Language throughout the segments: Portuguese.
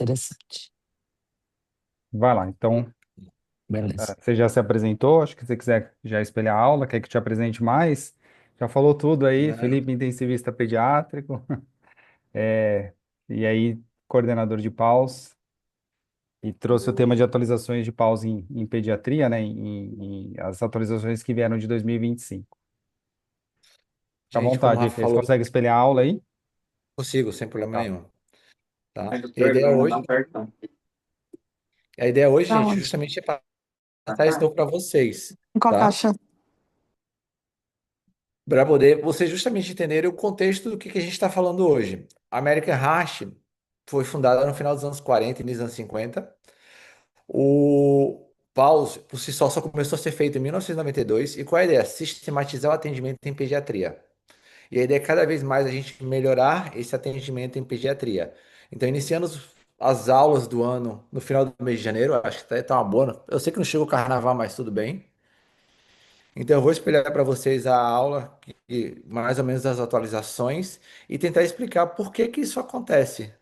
interessante. Vai lá. Então, Beleza. você já se apresentou. Acho que se você quiser já espelhar a aula, quer que te apresente mais? Já falou tudo aí. Né? Felipe, intensivista pediátrico. É, e aí, coordenador de PAUS. E trouxe o tema de atualizações de PAUS em pediatria, né? As atualizações que vieram de 2025. Fica à Gente, como o vontade aí, Rafa Fê. Você falou, consegue espelhar a aula aí? consigo, sem problema Tá. nenhum, tá? E a ideia hoje, Pra gente, onde? justamente é passar isso para vocês, Em qual tá? caixa? Para poder vocês justamente entenderem o contexto do que a gente está falando hoje. A American Heart foi fundada no final dos anos 40 e início dos anos 50. O PAUS, por si só começou a ser feito em 1992. E qual é a ideia? Sistematizar o atendimento em pediatria. E a ideia é cada vez mais a gente melhorar esse atendimento em pediatria. Então, iniciando as aulas do ano no final do mês de janeiro, acho que tá uma boa. Eu sei que não chegou o carnaval, mas tudo bem. Então, eu vou espelhar para vocês a aula, mais ou menos as atualizações, e tentar explicar por que que isso acontece.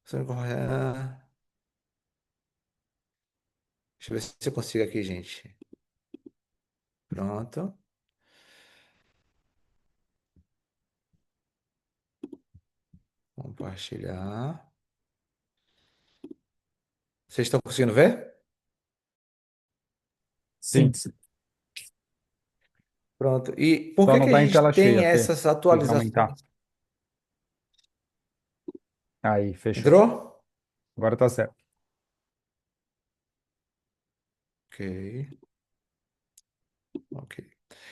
Deixa eu ver se eu consigo aqui, gente. Pronto. Compartilhar. Vocês estão conseguindo ver? Sim, Sim. sim. Pronto. E por Só que não que a tá em gente tela tem cheia, Fê. essas Tem que aumentar. atualizações? Aí, fechou. Entrou? Agora tá certo. Ok, ok.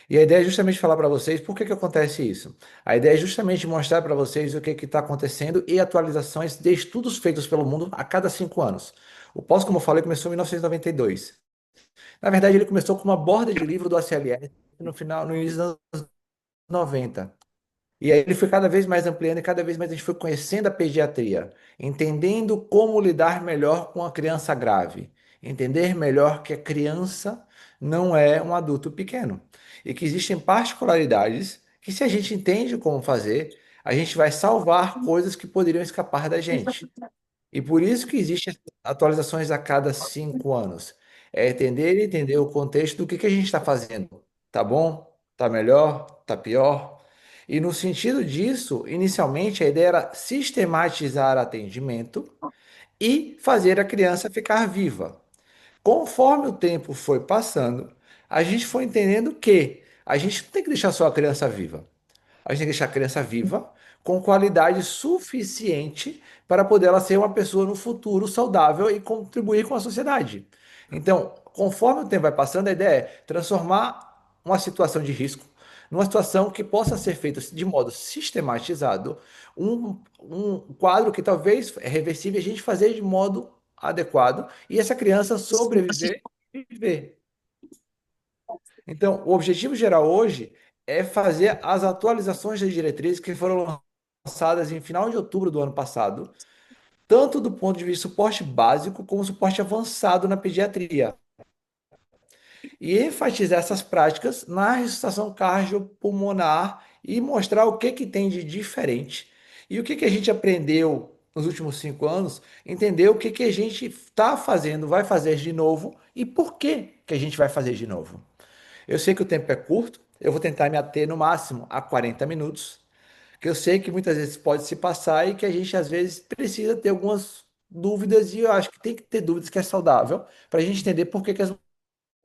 E a ideia é justamente falar para vocês por que que acontece isso. A ideia é justamente mostrar para vocês o que está acontecendo e atualizações de estudos feitos pelo mundo a cada 5 anos. O POS, como eu falei, começou em 1992. Na verdade, ele começou com uma borda de livro do ACLS no final, no início dos anos 90. E aí ele foi cada vez mais ampliando e cada vez mais a gente foi conhecendo a pediatria, entendendo como lidar melhor com a criança grave, entender melhor que a criança não é um adulto pequeno e que existem particularidades que se a gente entende como fazer, a gente vai salvar coisas que poderiam escapar da gente. E por isso que existem atualizações a cada 5 anos. É entender o contexto do que a gente está fazendo. Tá bom? Tá melhor? Tá pior? E no sentido disso, inicialmente a ideia era sistematizar atendimento e fazer a criança ficar viva. Conforme o tempo foi passando, a gente foi entendendo que a gente não tem que deixar só a criança viva. A gente tem que deixar a criança viva com qualidade suficiente para poder ela ser uma pessoa no futuro saudável e contribuir com a sociedade. Então, conforme o tempo vai passando, a ideia é transformar uma situação de risco numa situação que possa ser feita de modo sistematizado, um quadro que talvez é reversível, a gente fazer de modo adequado e essa criança sobreviver e viver. Então, o objetivo geral hoje é fazer as atualizações das diretrizes que foram lançadas em final de outubro do ano passado, tanto do ponto de vista suporte básico como suporte avançado na pediatria, e enfatizar essas práticas na ressuscitação cardiopulmonar e mostrar o que que tem de diferente e o que que a gente aprendeu nos últimos 5 anos, entender o que que a gente está fazendo, vai fazer de novo e por que que a gente vai fazer de novo. Eu sei que o tempo é curto, eu vou tentar me ater no máximo a 40 minutos, que eu sei que muitas vezes pode se passar e que a gente às vezes precisa ter algumas dúvidas e eu acho que tem que ter dúvidas que é saudável para a gente entender por que que as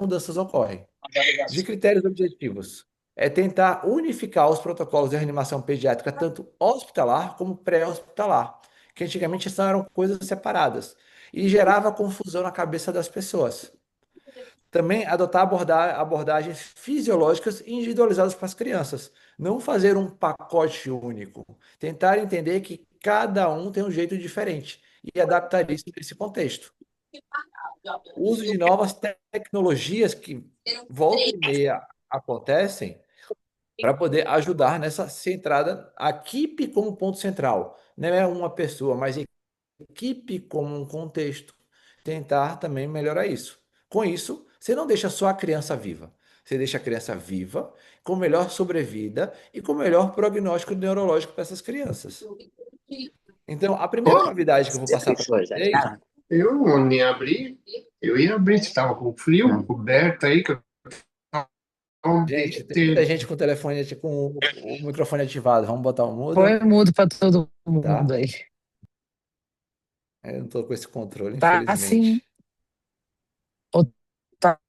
mudanças ocorrem. De critérios objetivos, é tentar unificar os protocolos de reanimação pediátrica, tanto hospitalar como pré-hospitalar, que antigamente eram coisas separadas e gerava confusão na cabeça das pessoas. Também adotar abordagens fisiológicas individualizadas para as crianças. Não fazer um pacote único. Tentar entender que cada um tem um jeito diferente e adaptar isso nesse contexto. O uso de novas tecnologias que volta e meia acontecem para poder ajudar nessa centrada, a equipe como ponto central. Não é uma pessoa, mas equipe como um contexto, tentar também melhorar isso. Com isso, você não deixa só a criança viva, você deixa a criança viva, com melhor sobrevida e com melhor prognóstico neurológico para essas crianças. Então, a primeira Ó, novidade que eu vou Você passar para fechou já de vocês, casa? eu nem abri, eu ia abrir, estava com frio, coberto aí, que eu tava um dia gente, tem muita inteiro. gente com o telefone, com o microfone ativado. Vamos botar o Põe mudo, mudo pra todo mundo tá? aí. Eu não estou com esse controle, Tá assim, infelizmente, ou tá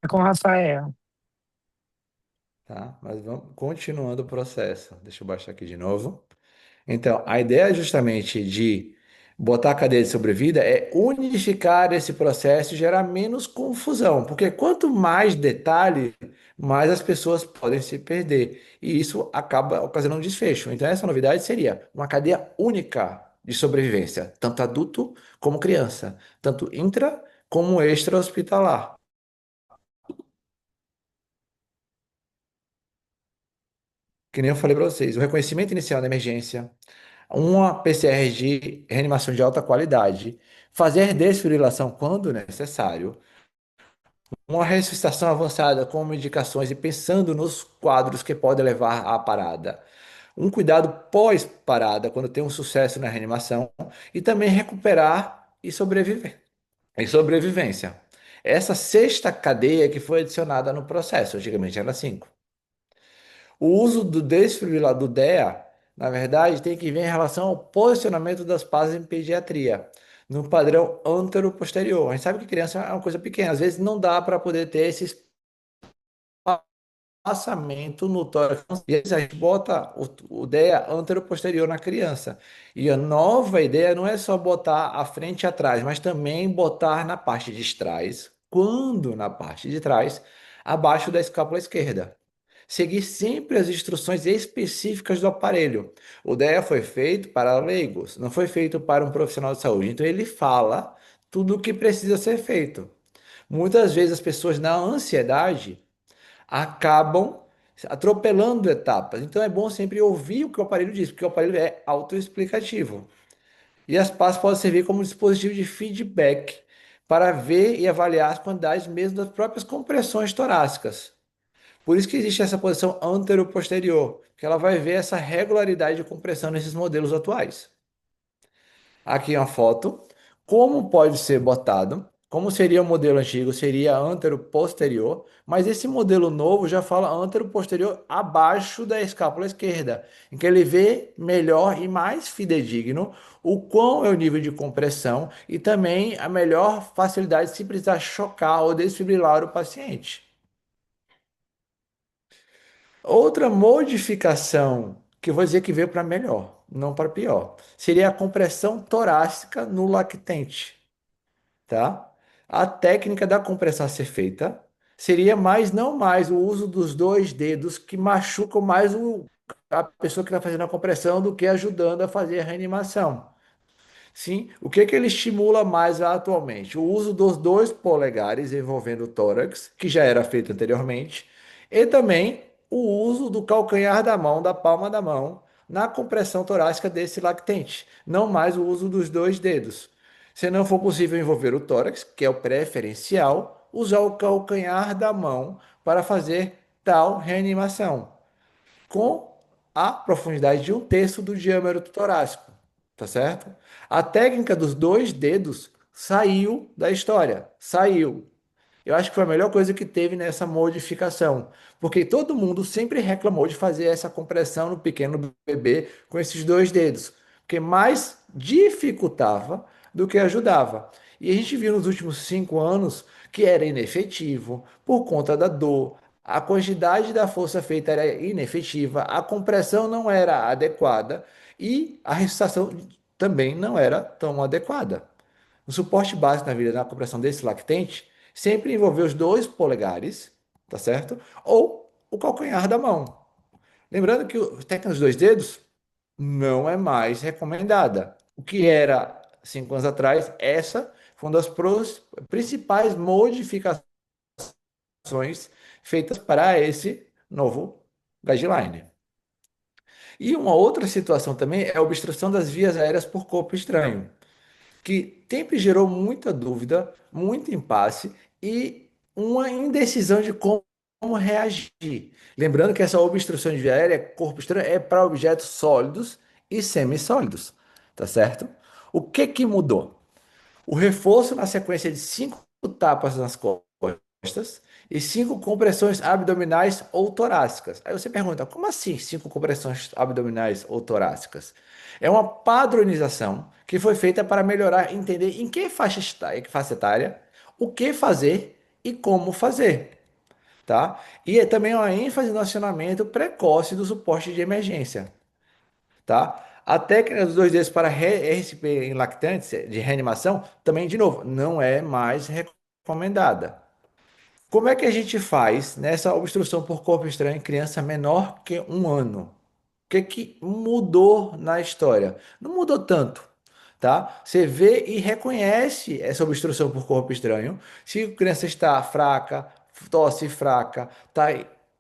com o Rafael. tá? Mas vamos continuando o processo. Deixa eu baixar aqui de novo. Então, a ideia justamente de botar a cadeia de sobrevida é unificar esse processo e gerar menos confusão, porque quanto mais detalhe, mais as pessoas podem se perder, e isso acaba ocasionando desfecho. Então, essa novidade seria uma cadeia única de sobrevivência, tanto adulto como criança, tanto intra como extra-hospitalar. Que nem eu falei para vocês, o reconhecimento inicial da emergência, uma PCR de reanimação de alta qualidade, fazer desfibrilação quando necessário, uma ressuscitação avançada com medicações e pensando nos quadros que podem levar à parada, um cuidado pós-parada quando tem um sucesso na reanimação e também recuperar e sobreviver. E sobrevivência. Essa sexta cadeia que foi adicionada no processo, antigamente era cinco. O uso do desfibrilador do DEA, na verdade, tem que ver em relação ao posicionamento das pás em pediatria, no padrão antero-posterior. A gente sabe que criança é uma coisa pequena, às vezes não dá para poder ter esse espaçamento no tórax. E aí a gente bota o DEA antero-posterior na criança. E a nova ideia não é só botar a frente e atrás, mas também botar na parte de trás, quando na parte de trás, abaixo da escápula esquerda. Seguir sempre as instruções específicas do aparelho. O DEA foi feito para leigos, não foi feito para um profissional de saúde. Então ele fala tudo o que precisa ser feito. Muitas vezes as pessoas, na ansiedade, acabam atropelando etapas. Então é bom sempre ouvir o que o aparelho diz, porque o aparelho é autoexplicativo. E as PAS podem servir como um dispositivo de feedback para ver e avaliar as quantidades mesmo das próprias compressões torácicas. Por isso que existe essa posição antero-posterior, que ela vai ver essa regularidade de compressão nesses modelos atuais. Aqui é uma foto. Como pode ser botado? Como seria o modelo antigo? Seria antero-posterior, mas esse modelo novo já fala antero-posterior abaixo da escápula esquerda, em que ele vê melhor e mais fidedigno o quão é o nível de compressão e também a melhor facilidade se precisar chocar ou desfibrilar o paciente. Outra modificação que eu vou dizer que veio para melhor, não para pior, seria a compressão torácica no lactente, tá? A técnica da compressão a ser feita seria mais, não mais o uso dos dois dedos que machucam mais a pessoa que está fazendo a compressão do que ajudando a fazer a reanimação. Sim, o que que ele estimula mais atualmente? O uso dos dois polegares envolvendo o tórax, que já era feito anteriormente, e também o uso do calcanhar da mão, da palma da mão, na compressão torácica desse lactente, não mais o uso dos dois dedos. Se não for possível envolver o tórax, que é o preferencial, usar o calcanhar da mão para fazer tal reanimação com a profundidade de um terço do diâmetro torácico, tá certo? A técnica dos dois dedos saiu da história, saiu. Eu acho que foi a melhor coisa que teve nessa modificação, porque todo mundo sempre reclamou de fazer essa compressão no pequeno bebê com esses dois dedos, porque mais dificultava do que ajudava. E a gente viu nos últimos 5 anos que era inefetivo por conta da dor, a quantidade da força feita era inefetiva, a compressão não era adequada e a ressuscitação também não era tão adequada. O suporte básico na vida da compressão desse lactente sempre envolveu os dois polegares, tá certo? Ou o calcanhar da mão. Lembrando que a técnica dos dois dedos não é mais recomendada. O que era 5 anos atrás, essa foi uma das principais modificações feitas para esse novo guideline. E uma outra situação também é a obstrução das vias aéreas por corpo estranho, que sempre gerou muita dúvida, muito impasse e uma indecisão de como reagir. Lembrando que essa obstrução de via aérea, corpo estranho, é para objetos sólidos e semissólidos, tá certo? O que que mudou? O reforço na sequência de 5 tapas nas costas e 5 compressões abdominais ou torácicas. Aí você pergunta, como assim 5 compressões abdominais ou torácicas? É uma padronização que foi feita para melhorar, entender em que faixa etária, o que fazer e como fazer, tá? E é também uma ênfase no acionamento precoce do suporte de emergência, tá? A técnica dos dois dedos para RCP em lactantes de reanimação, também, de novo, não é mais recomendada. Como é que a gente faz nessa obstrução por corpo estranho em criança menor que 1 ano? O que que mudou na história? Não mudou tanto, tá? Você vê e reconhece essa obstrução por corpo estranho. Se a criança está fraca, tosse fraca, está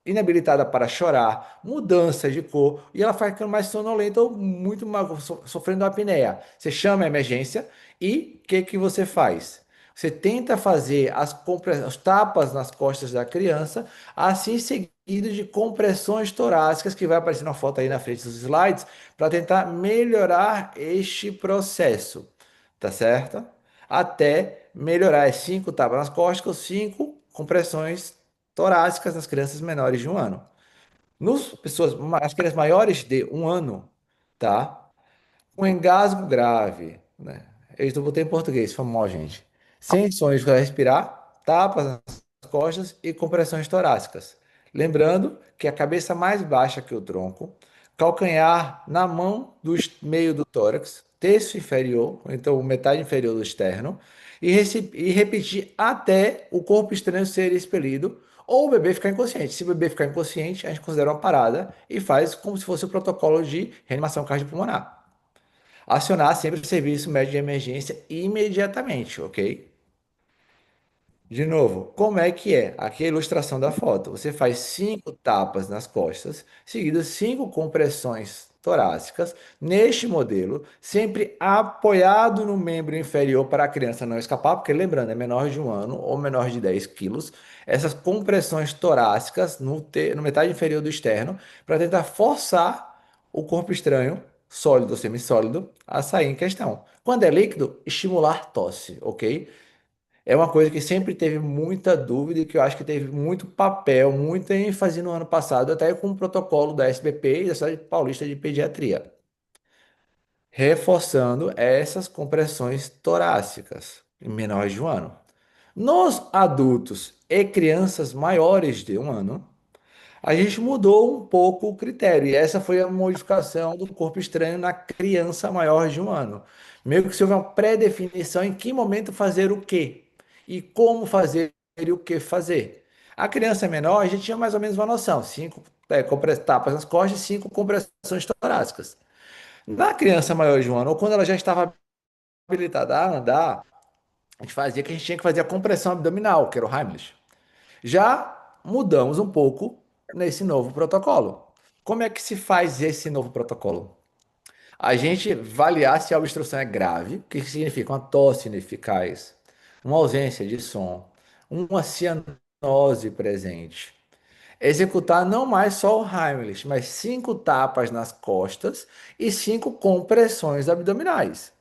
inabilitada para chorar, mudança de cor, e ela vai ficando mais sonolenta ou muito mal, sofrendo apneia. Você chama a emergência e o que que você faz? Você tenta fazer as tapas nas costas da criança, assim seguido de compressões torácicas, que vai aparecer na foto aí na frente dos slides, para tentar melhorar este processo, tá certo? Até melhorar as 5 tapas nas costas ou 5 compressões torácicas nas crianças menores de 1 ano. As crianças maiores de 1 ano, tá? Um engasgo grave, né? Eu botei em português, foi mal, gente. Sem sonhos para respirar, tapas nas costas e compressões torácicas. Lembrando que a cabeça mais baixa que o tronco, calcanhar na mão do meio do tórax, terço inferior, ou então metade inferior do externo, e repetir até o corpo estranho ser expelido ou o bebê ficar inconsciente. Se o bebê ficar inconsciente, a gente considera uma parada e faz como se fosse o protocolo de reanimação cardiopulmonar. Acionar sempre o serviço médico de emergência imediatamente, ok? De novo, como é que é? Aqui é a ilustração da foto. Você faz 5 tapas nas costas, seguidas 5 compressões torácicas, neste modelo, sempre apoiado no membro inferior para a criança não escapar, porque lembrando, é menor de 1 ano ou menor de 10 quilos. Essas compressões torácicas no metade inferior do externo, para tentar forçar o corpo estranho, sólido ou semissólido, a sair em questão. Quando é líquido, estimular tosse, ok? É uma coisa que sempre teve muita dúvida e que eu acho que teve muito papel, muita ênfase no ano passado, até com o protocolo da SBP e da Sociedade Paulista de Pediatria, reforçando essas compressões torácicas em menores de 1 ano. Nos adultos e crianças maiores de 1 ano, a gente mudou um pouco o critério, e essa foi a modificação do corpo estranho na criança maior de 1 ano. Meio que se houve uma pré-definição em que momento fazer o quê, e como fazer e o que fazer. A criança menor, a gente tinha mais ou menos uma noção: tapas nas costas e 5 compressões torácicas. Na criança maior de 1 ano, ou quando ela já estava habilitada a andar, a gente fazia que a gente tinha que fazer a compressão abdominal, que era o Heimlich. Já mudamos um pouco nesse novo protocolo. Como é que se faz esse novo protocolo? A gente avaliar se a obstrução é grave, o que significa uma tosse ineficaz, uma ausência de som, uma cianose presente. Executar não mais só o Heimlich, mas 5 tapas nas costas e 5 compressões abdominais,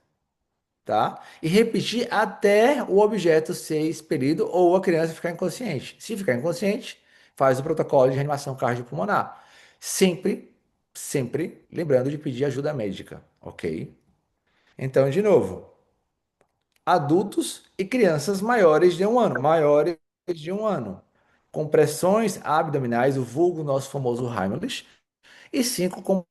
tá? E repetir até o objeto ser expelido ou a criança ficar inconsciente. Se ficar inconsciente, faz o protocolo de reanimação cardiopulmonar. Sempre, sempre lembrando de pedir ajuda médica, ok? Então, de novo, adultos e crianças maiores de 1 ano, maiores de 1 ano. Compressões abdominais, o vulgo nosso famoso Heimlich, e 5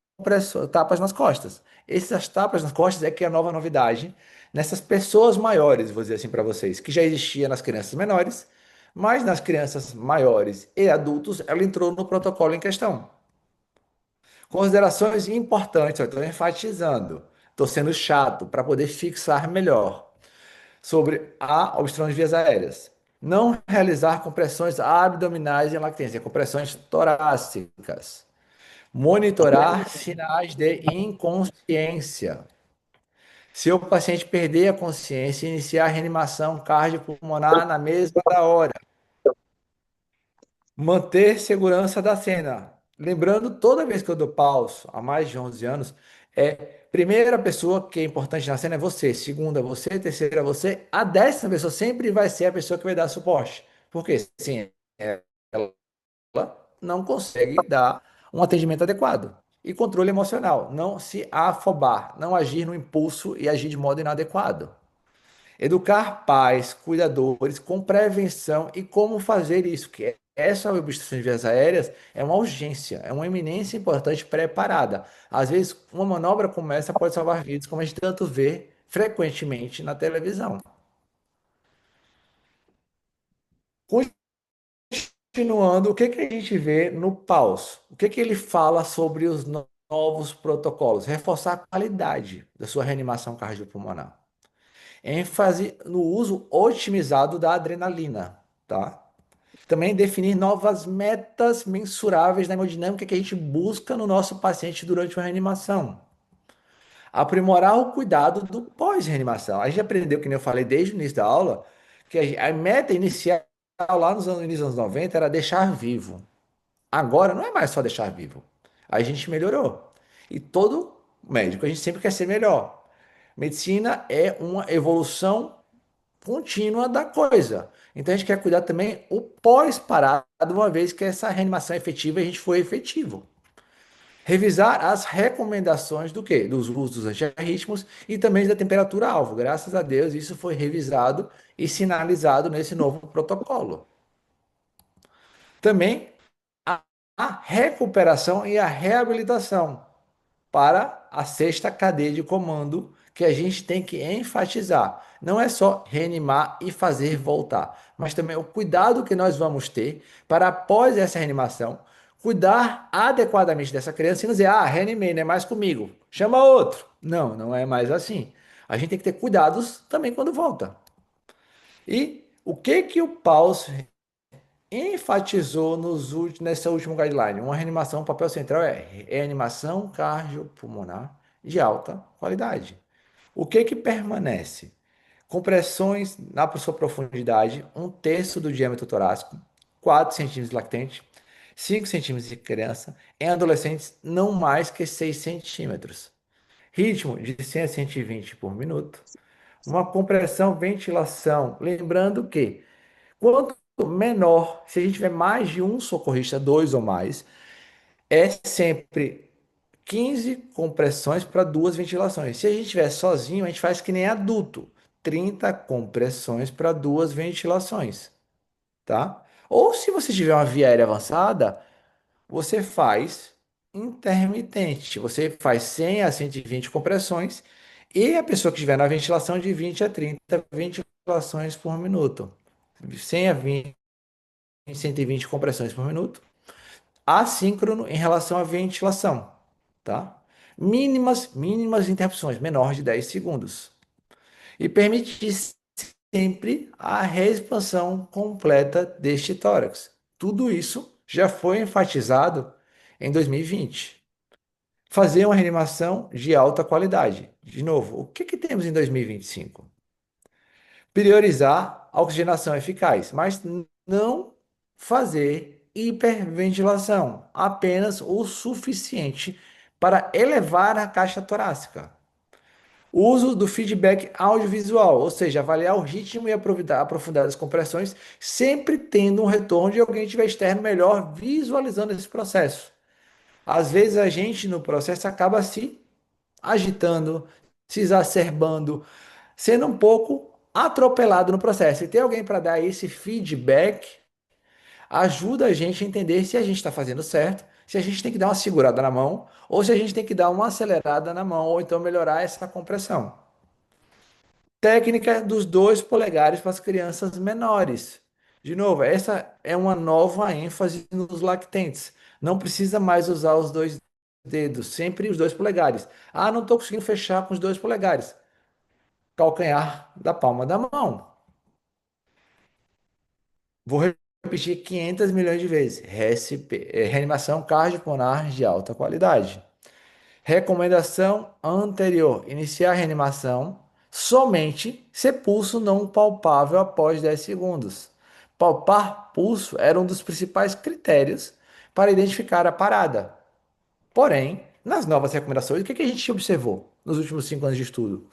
tapas nas costas. Essas tapas nas costas é que é a nova novidade nessas pessoas maiores, vou dizer assim para vocês, que já existia nas crianças menores, mas nas crianças maiores e adultos ela entrou no protocolo em questão. Considerações importantes, eu estou enfatizando, estou sendo chato para poder fixar melhor sobre a obstrução de vias aéreas. Não realizar compressões abdominais em lactência, compressões torácicas. Monitorar sinais de inconsciência. Se o paciente perder a consciência, iniciar a reanimação cardiopulmonar na mesma hora. Manter segurança da cena. Lembrando, toda vez que eu dou paus, há mais de 11 anos, é Primeira pessoa que é importante na cena é você, segunda você, terceira você, a 10ª pessoa sempre vai ser a pessoa que vai dar suporte. Porque, sim, ela não consegue dar um atendimento adequado. E controle emocional, não se afobar, não agir no impulso e agir de modo inadequado. Educar pais, cuidadores com prevenção e como fazer isso, que essa obstrução de vias aéreas é uma urgência, é uma eminência importante preparada. Às vezes, uma manobra como essa pode salvar vidas, como a gente tanto vê frequentemente na televisão. Continuando, o que que a gente vê no PAUS? O que que ele fala sobre os novos protocolos? Reforçar a qualidade da sua reanimação cardiopulmonar. ênfase no uso otimizado da adrenalina, tá? Também definir novas metas mensuráveis na hemodinâmica que a gente busca no nosso paciente durante uma reanimação. Aprimorar o cuidado do pós-reanimação. A gente aprendeu, que nem eu falei desde o início da aula, que a meta inicial lá nos anos, início dos anos 90 era deixar vivo. Agora não é mais só deixar vivo. A gente melhorou. E todo médico, a gente sempre quer ser melhor. Medicina é uma evolução contínua da coisa. Então a gente quer cuidar também o pós-parado, uma vez que essa reanimação é efetiva, a gente foi efetivo. Revisar as recomendações do quê? Dos usos dos antiarrítmicos e também da temperatura-alvo. Graças a Deus, isso foi revisado e sinalizado nesse novo protocolo. Também a, a recuperação e a reabilitação para a sexta cadeia de comando que a gente tem que enfatizar. Não é só reanimar e fazer voltar, mas também o cuidado que nós vamos ter para após essa reanimação, cuidar adequadamente dessa criança e não dizer, ah, reanimei, não é mais comigo, chama outro. Não, não é mais assim. A gente tem que ter cuidados também quando volta. E o que que o Paus enfatizou nessa última guideline? Uma reanimação, o papel central é reanimação cardiopulmonar de alta qualidade. O que que permanece? Compressões na sua profundidade, 1/3 do diâmetro torácico, 4 centímetros de lactente, 5 centímetros de criança, em adolescentes não mais que 6 centímetros. Ritmo de 100 a 120 por minuto. Uma compressão, ventilação. Lembrando que quanto menor, se a gente tiver mais de um socorrista, dois ou mais, é sempre 15 compressões para duas ventilações. Se a gente estiver sozinho, a gente faz que nem adulto, 30 compressões para duas ventilações, tá? Ou se você tiver uma via aérea avançada, você faz intermitente. Você faz 100 a 120 compressões e a pessoa que estiver na ventilação de 20 a 30 ventilações por minuto. 100 a 20, 120 compressões por minuto. Assíncrono em relação à ventilação, tá? Mínimas interrupções, menor de 10 segundos. E permitir sempre a reexpansão completa deste tórax. Tudo isso já foi enfatizado em 2020. Fazer uma reanimação de alta qualidade. De novo, o que que temos em 2025? Priorizar a oxigenação eficaz, mas não fazer hiperventilação, apenas o suficiente para elevar a caixa torácica. Uso do feedback audiovisual, ou seja, avaliar o ritmo e aprofundar as compressões, sempre tendo um retorno de alguém que estiver externo melhor visualizando esse processo. Às vezes a gente no processo acaba se agitando, se exacerbando, sendo um pouco atropelado no processo. E ter alguém para dar esse feedback ajuda a gente a entender se a gente está fazendo certo, se a gente tem que dar uma segurada na mão, ou se a gente tem que dar uma acelerada na mão, ou então melhorar essa compressão. Técnica dos 2 polegares para as crianças menores. De novo, essa é uma nova ênfase nos lactentes. Não precisa mais usar os 2 dedos, sempre os 2 polegares. Ah, não estou conseguindo fechar com os 2 polegares. Calcanhar da palma da mão. Vou repetir 500 milhões de vezes. Reanimação cardiopulmonar de alta qualidade. Recomendação anterior: iniciar a reanimação somente se pulso não palpável após 10 segundos. Palpar pulso era um dos principais critérios para identificar a parada. Porém, nas novas recomendações, o que que a gente observou? nos últimos 5 anos de estudo.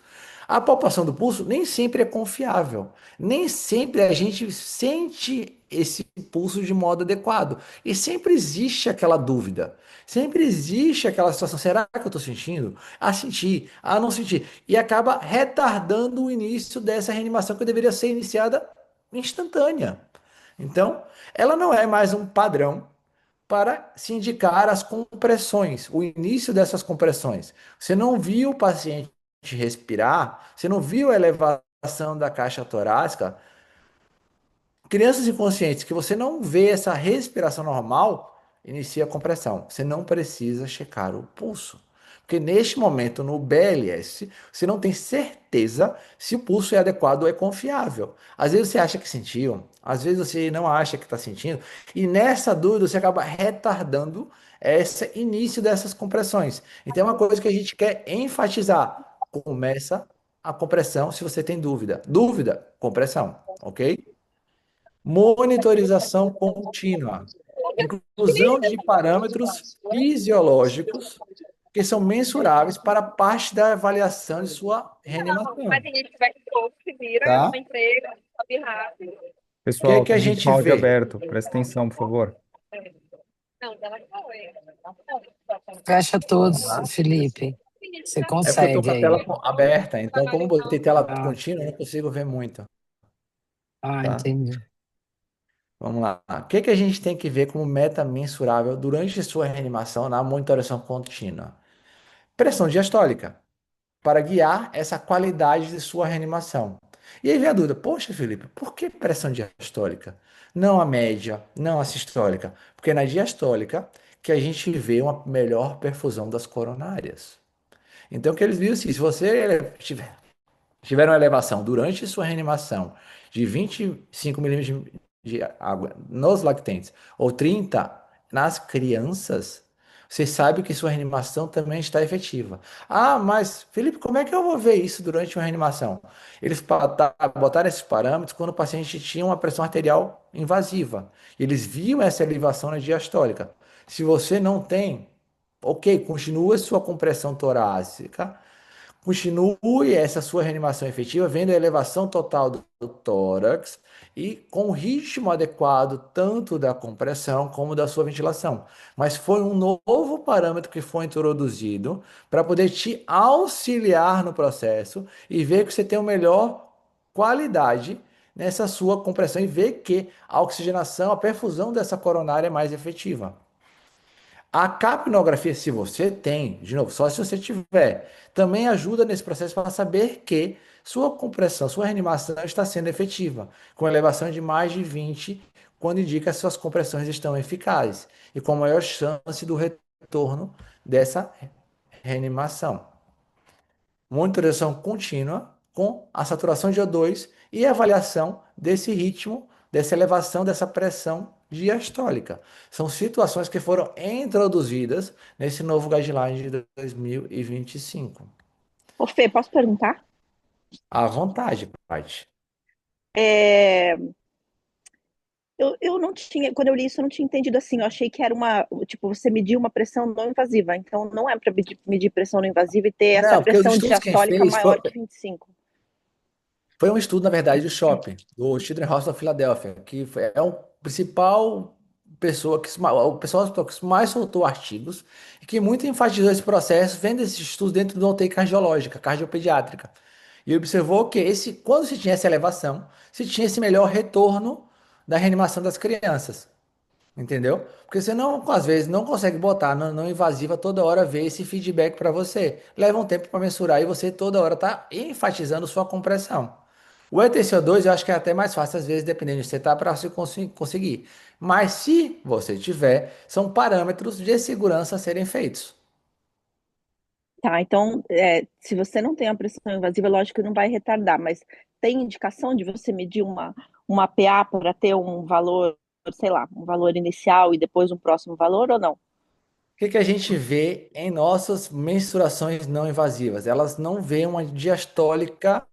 A palpação do pulso nem sempre é confiável, nem sempre a gente sente esse pulso de modo adequado. E sempre existe aquela dúvida, sempre existe aquela situação: será que eu estou sentindo? Ah, senti, ah, não senti. E acaba retardando o início dessa reanimação que deveria ser iniciada instantânea. Então, ela não é mais um padrão para se indicar as compressões, o início dessas compressões. Você não viu o paciente respirar, você não viu a elevação da caixa torácica. Crianças inconscientes que você não vê essa respiração normal, inicia a compressão. Você não precisa checar o pulso. Porque neste momento, no BLS, você não tem certeza se o pulso é adequado ou é confiável. Às vezes você acha que sentiu, às vezes você não acha que está sentindo, e nessa dúvida você acaba retardando esse início dessas compressões. Então é uma coisa que a gente quer enfatizar. Começa a compressão se você tem dúvida. Dúvida, compressão, ok? Monitorização contínua, inclusão de parâmetros fisiológicos que são mensuráveis para parte da avaliação de sua Mas reanimação, tem gente que vai pro posto, se vira, tá? arruma emprego, sobe rápido. O que Pessoal, que a tem gente gente com áudio vê? aberto. Presta atenção, por favor. Não, ela foi. Fecha Vamos todos, lá. Felipe. Você É porque eu estou consegue com a tela aí. aberta, então como eu botei tela Ah, contínua, eu não consigo ver muito, tá? entendi. Vamos lá. O que que a gente tem que ver como meta mensurável durante sua reanimação na monitoração contínua? Pressão diastólica, para guiar essa qualidade de sua reanimação. E aí vem a dúvida: poxa, Felipe, por que pressão diastólica? Não a média, não a sistólica. Porque é na diastólica que a gente vê uma melhor perfusão das coronárias. Então, o que eles viram assim: se você tiver uma elevação durante sua reanimação de 25 milímetros de água nos lactentes ou 30 nas crianças, você sabe que sua reanimação também está efetiva. Ah, mas Felipe, como é que eu vou ver isso durante uma reanimação? Eles botaram esses parâmetros quando o paciente tinha uma pressão arterial invasiva. Eles viam essa elevação na diastólica. Se você não tem, ok, continua sua compressão torácica. Continue essa sua reanimação efetiva, vendo a elevação total do tórax e com o ritmo adequado tanto da compressão como da sua ventilação. Mas foi um novo parâmetro que foi introduzido para poder te auxiliar no processo e ver que você tem uma melhor qualidade nessa sua compressão e ver que a oxigenação, a perfusão dessa coronária é mais efetiva. A capnografia, se você tem, de novo, só se você tiver, também ajuda nesse processo para saber que sua compressão, sua reanimação está sendo efetiva, com elevação de mais de 20, quando indica que suas compressões estão eficazes e com maior chance do retorno dessa reanimação. Monitorização contínua com a saturação de O2 e avaliação desse ritmo, dessa elevação dessa pressão diastólica. São situações que foram introduzidas nesse novo guideline de 2025. Ô, Fê, posso perguntar? À vontade, Paty. É, eu não tinha, quando eu li isso, eu não tinha entendido assim. Eu achei que era tipo, você medir uma pressão não invasiva. Então, não é para medir pressão não invasiva e ter essa Não, porque os pressão estudos quem diastólica fez maior que 25. foi um estudo, na verdade, do Shopping, do Children's Hospital of Philadelphia, é o principal pessoa que o pessoal que mais soltou artigos e que muito enfatizou esse processo, vendo esses estudos dentro da UTI cardiológica, cardiopediátrica. E observou que quando se tinha essa elevação, se tinha esse melhor retorno da reanimação das crianças. Entendeu? Porque você não, às vezes, não consegue botar não invasiva toda hora ver esse feedback para você. Leva um tempo para mensurar e você toda hora está enfatizando sua compressão. O ETCO2 eu acho que é até mais fácil, às vezes, dependendo de você tá, para você conseguir. Mas se você tiver, são parâmetros de segurança a serem feitos. Tá, então, se você não tem a pressão invasiva, lógico que não vai retardar, mas tem indicação de você medir uma PA para ter um valor, sei lá, um valor inicial e depois um próximo valor ou não? O que que a gente vê em nossas mensurações não invasivas? Elas não veem uma diastólica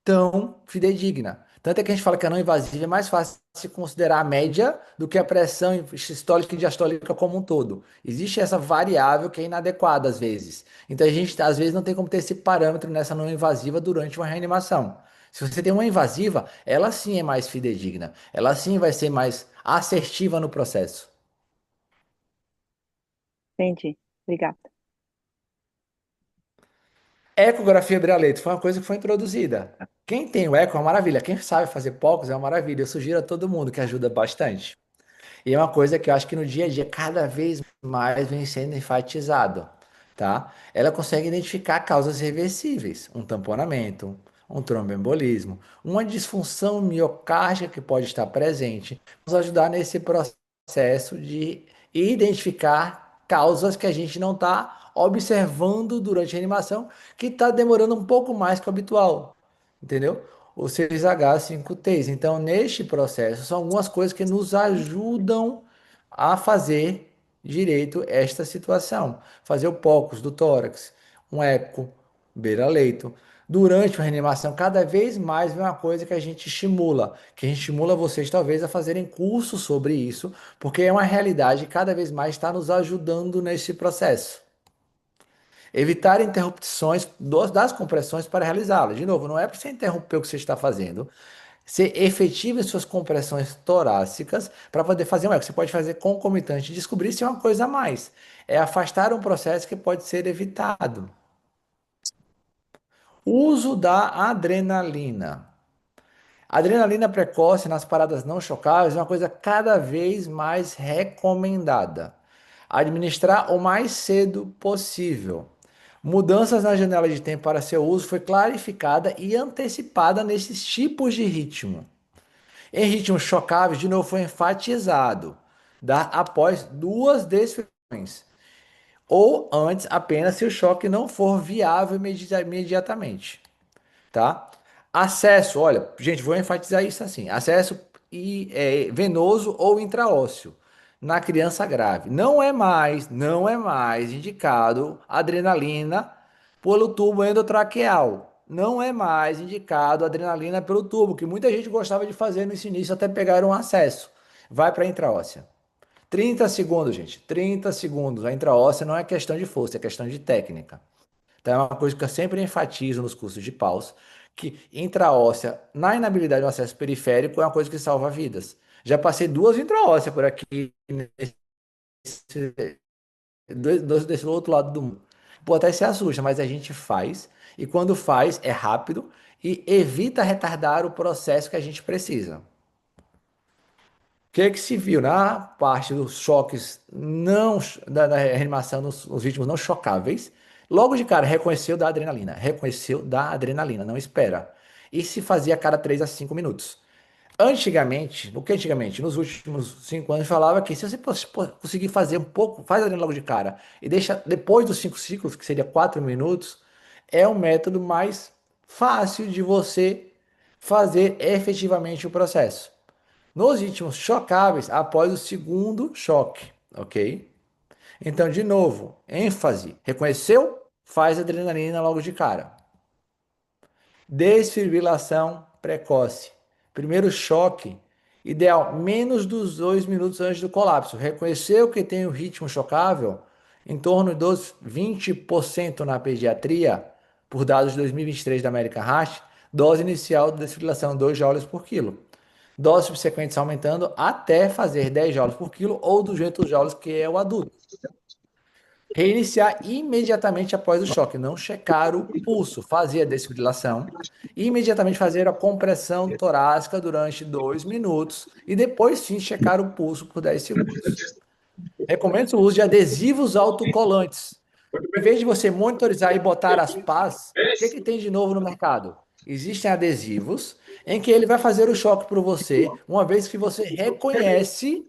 tão fidedigna. Tanto é que a gente fala que a não invasiva é mais fácil se considerar a média do que a pressão sistólica e diastólica como um todo. Existe essa variável que é inadequada às vezes. Então a gente às vezes não tem como ter esse parâmetro nessa não invasiva durante uma reanimação. Se você tem uma invasiva, ela sim é mais fidedigna. Ela sim vai ser mais assertiva no processo. Entendi. Obrigada. Ecografia Brealeto foi uma coisa que foi introduzida. Quem tem o eco é uma maravilha. Quem sabe fazer POCs é uma maravilha. Eu sugiro a todo mundo que ajuda bastante. E é uma coisa que eu acho que no dia a dia cada vez mais vem sendo enfatizado, tá? Ela consegue identificar causas reversíveis, um tamponamento, um tromboembolismo, uma disfunção miocárdica que pode estar presente, nos ajudar nesse processo de identificar causas que a gente não está observando durante a reanimação, que está demorando um pouco mais que o habitual, entendeu? O 6H5Ts. Então, neste processo, são algumas coisas que nos ajudam a fazer direito esta situação. Fazer o POCUS do tórax, um eco, beira-leito. Durante a reanimação, cada vez mais vem uma coisa que a gente estimula vocês talvez a fazerem cursos sobre isso, porque é uma realidade que cada vez mais está nos ajudando nesse processo. Evitar interrupções das compressões para realizá-las. De novo, não é para você interromper o que você está fazendo, ser efetivo em suas compressões torácicas para poder fazer um eco. Você pode fazer concomitante, descobrir se é uma coisa a mais. É afastar um processo que pode ser evitado. Uso da adrenalina. Adrenalina precoce nas paradas não chocáveis é uma coisa cada vez mais recomendada. Administrar o mais cedo possível. Mudanças na janela de tempo para seu uso foi clarificada e antecipada nesses tipos de ritmo. Em ritmos chocáveis, de novo, foi enfatizado dar após duas desfilões, ou antes apenas se o choque não for viável imediatamente, tá? Acesso, olha, gente, vou enfatizar isso assim: acesso venoso ou intraósseo na criança grave. Não é mais indicado adrenalina pelo tubo endotraqueal. Não é mais indicado adrenalina pelo tubo, que muita gente gostava de fazer no início até pegar um acesso. Vai para a intraóssea. 30 segundos, gente. 30 segundos. A intraóssea não é questão de força, é questão de técnica. Então, é uma coisa que eu sempre enfatizo nos cursos de paus, que intraóssea, na inabilidade do acesso periférico, é uma coisa que salva vidas. Já passei duas intraósseas por aqui, desse outro lado do mundo. Pô, até se assusta, mas a gente faz, e quando faz, é rápido e evita retardar o processo que a gente precisa. O que é que se viu na parte dos choques não da reanimação nos ritmos não chocáveis? Logo de cara, reconheceu da adrenalina, não espera. E se fazia a cada 3 a 5 minutos. Antigamente, o que antigamente? Nos últimos 5 anos falava que se você conseguir fazer um pouco, faz adrenalina logo de cara e deixa depois dos 5 ciclos, que seria 4 minutos, é um método mais fácil de você fazer efetivamente o processo. Nos ritmos chocáveis, após o segundo choque, ok? Então, de novo, ênfase. Reconheceu? Faz adrenalina logo de cara. Desfibrilação precoce. Primeiro choque, ideal menos dos 2 minutos antes do colapso. Reconheceu que tem o ritmo chocável? Em torno dos 20% na pediatria, por dados de 2023 da American Heart, dose inicial de desfibrilação 2 joules por quilo. Doses subsequentes aumentando até fazer 10 joules por quilo ou 200 joules, que é o adulto. Reiniciar imediatamente após o choque, não checar o pulso, fazer a desfibrilação, imediatamente fazer a compressão torácica durante 2 minutos e depois sim checar o pulso por 10 segundos. Recomendo o uso de adesivos autocolantes. Em vez de você monitorizar e botar as pás, o que tem de novo no mercado? Existem adesivos em que ele vai fazer o choque para você, uma vez que você reconhece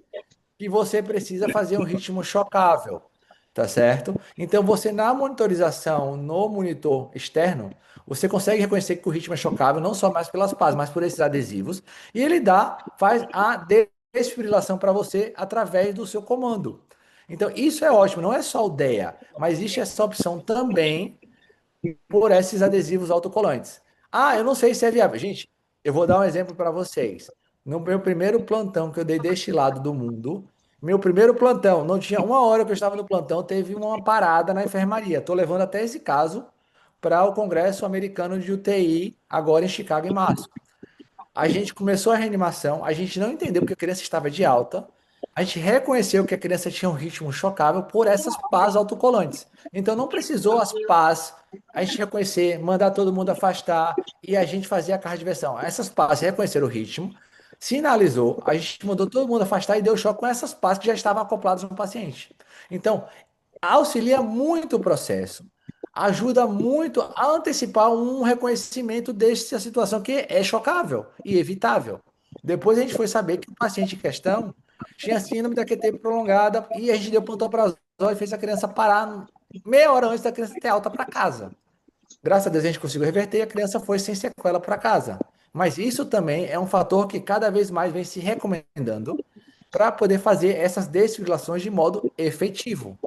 que você precisa fazer um ritmo chocável, tá certo? Então você na monitorização no monitor externo, você consegue reconhecer que o ritmo é chocável, não só mais pelas pás, mas por esses adesivos, e ele faz a desfibrilação para você através do seu comando. Então isso é ótimo, não é só o DEA, mas existe essa opção também por esses adesivos autocolantes. Ah, eu não sei se é viável. Gente, Eu vou dar um exemplo para vocês. No meu primeiro plantão que eu dei deste lado do mundo, meu primeiro plantão, não tinha uma hora que eu estava no plantão, teve uma parada na enfermaria. Estou levando até esse caso para o Congresso Americano de UTI, agora em Chicago, em março. A gente começou a reanimação, a gente não entendeu porque a criança estava de alta, a gente reconheceu que a criança tinha um ritmo chocável por essas pás autocolantes. Então não precisou as pás, a gente reconhecer, mandar todo mundo afastar e a gente fazia a cardioversão. Essas pás reconheceram o ritmo, sinalizou, a gente mandou todo mundo afastar e deu choque com essas pás que já estavam acopladas no paciente. Então, auxilia muito o processo, ajuda muito a antecipar um reconhecimento dessa situação que é chocável e evitável. Depois a gente foi saber que o paciente em questão tinha síndrome da QT prolongada e a gente deu pantoprazol e fez a criança parar meia hora antes da criança ter alta para casa. Graças a Deus a gente conseguiu reverter e a criança foi sem sequela para casa. Mas isso também é um fator que cada vez mais vem se recomendando para poder fazer essas desfibrilações de modo efetivo.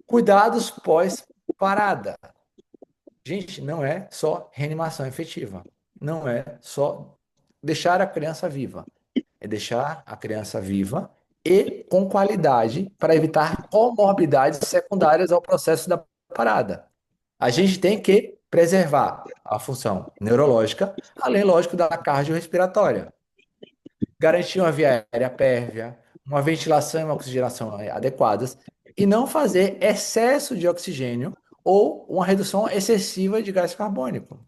Cuidados pós-parada. Gente, não é só reanimação efetiva. Não é só deixar a criança viva. É deixar a criança viva e com qualidade para evitar comorbidades secundárias ao processo da parada. A gente tem que preservar a função neurológica, além, lógico, da cardiorrespiratória. Garantir uma via aérea pérvia, uma ventilação e uma oxigenação adequadas e não fazer excesso de oxigênio ou uma redução excessiva de gás carbônico.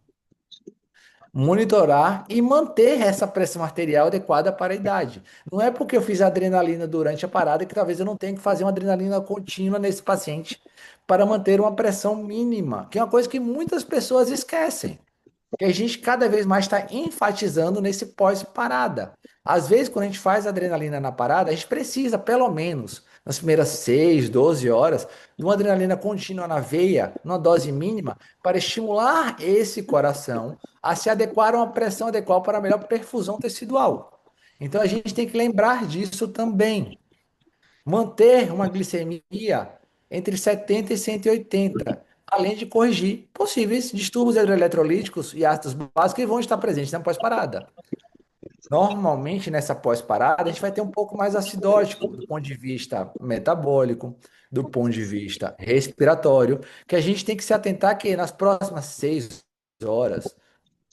Monitorar e manter essa pressão arterial adequada para a idade. Não é porque eu fiz adrenalina durante a parada que talvez eu não tenha que fazer uma adrenalina contínua nesse paciente para manter uma pressão mínima, que é uma coisa que muitas pessoas esquecem. Que a gente cada vez mais está enfatizando nesse pós-parada. Às vezes, quando a gente faz adrenalina na parada, a gente precisa, pelo menos, nas primeiras 6, 12 horas, de uma adrenalina contínua na veia, numa dose mínima, para estimular esse coração a se adequar a uma pressão adequada para a melhor perfusão tecidual. Então, a gente tem que lembrar disso também. Manter uma glicemia entre 70 e 180, além de corrigir possíveis distúrbios hidroeletrolíticos e ácidos básicos que vão estar presentes na pós-parada. Normalmente, nessa pós-parada, a gente vai ter um pouco mais acidótico, do ponto de vista metabólico, do ponto de vista respiratório, que a gente tem que se atentar que nas próximas 6 horas,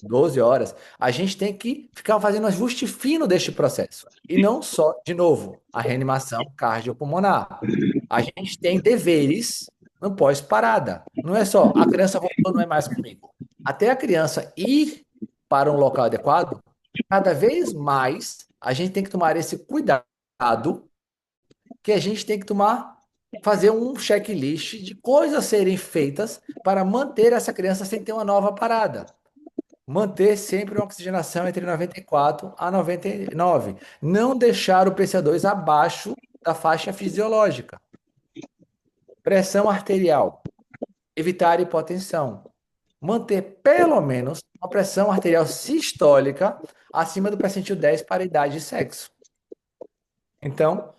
12 horas, a gente tem que ficar fazendo um ajuste fino deste processo. E não só, de novo, a reanimação cardiopulmonar. A gente tem deveres no pós-parada. Não é só a criança voltou, não é mais comigo. Até a criança ir para um local adequado, cada vez mais a gente tem que tomar esse cuidado que a gente tem que tomar, fazer um checklist de coisas a serem feitas para manter essa criança sem ter uma nova parada. Manter sempre uma oxigenação entre 94 a 99. Não deixar o PCO2 abaixo da faixa fisiológica. Pressão arterial. Evitar hipotensão. Manter pelo menos uma pressão arterial sistólica acima do percentil 10 para idade e sexo. Então,